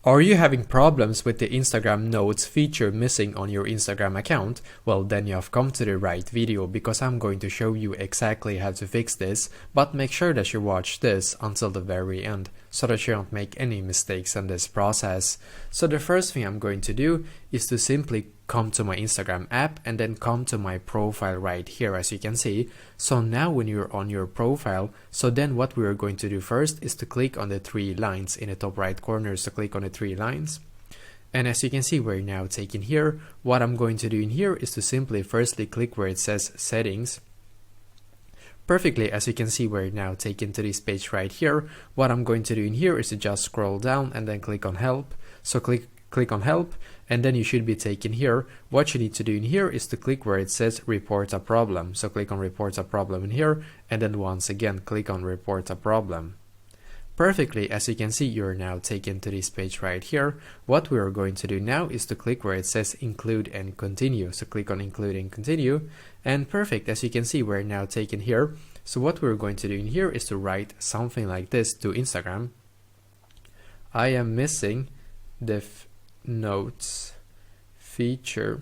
Are you having problems with the Instagram Notes feature missing on your Instagram account? Well, then you have come to the right video because I'm going to show you exactly how to fix this, but make sure that you watch this until the very end so that you don't make any mistakes in this process. So the first thing I'm going to do is to simply come to my Instagram app and then come to my profile right here, as you can see. So now when you're on your profile, so then what we are going to do first is to click on the three lines in the top right corner. So click on the three lines. And as you can see, we're now taken here. What I'm going to do in here is to simply firstly click where it says settings. Perfectly, as you can see, we're now taken to this page right here. What I'm going to do in here is to just scroll down and then click on help. So click on help, and then you should be taken here. What you need to do in here is to click where it says report a problem. So click on report a problem in here, and then once again click on report a problem. Perfectly, as you can see, you're now taken to this page right here. What we are going to do now is to click where it says include and continue. So click on include and continue, and perfect, as you can see, we're now taken here. So what we're going to do in here is to write something like this to Instagram. I am missing the notes feature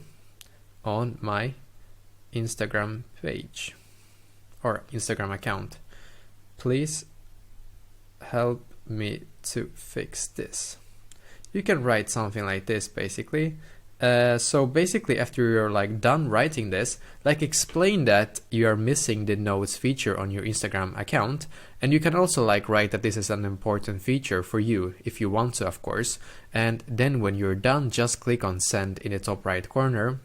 on my Instagram page or Instagram account. Please help me to fix this. You can write something like this basically. So basically, after you're like done writing this, like explain that you are missing the notes feature on your Instagram account, and you can also like write that this is an important feature for you if you want to, of course. And then when you're done, just click on send in the top right corner.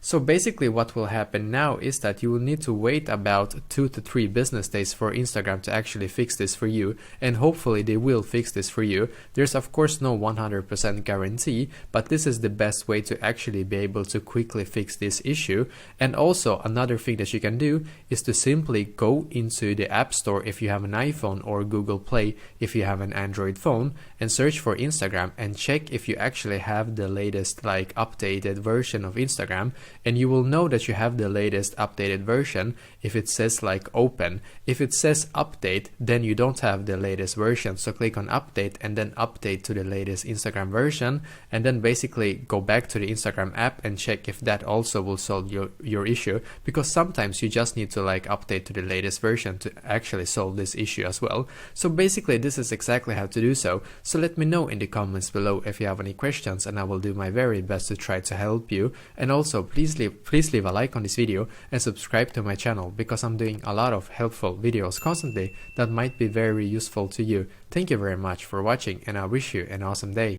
So basically what will happen now is that you will need to wait about 2 to 3 business days for Instagram to actually fix this for you, and hopefully they will fix this for you. There's of course no 100% guarantee, but this is the best way to actually be able to quickly fix this issue. And also another thing that you can do is to simply go into the App Store if you have an iPhone, or Google Play if you have an Android phone, and search for Instagram and check if you actually have the latest like updated version of Instagram. And you will know that you have the latest updated version if it says like open. If it says update, then you don't have the latest version. So click on update and then update to the latest Instagram version, and then basically go back to the Instagram app and check if that also will solve your issue, because sometimes you just need to like update to the latest version to actually solve this issue as well. So basically this is exactly how to do so. So let me know in the comments below if you have any questions, and I will do my very best to try to help you. And also please leave a like on this video and subscribe to my channel, because I'm doing a lot of helpful videos constantly that might be very useful to you. Thank you very much for watching, and I wish you an awesome day.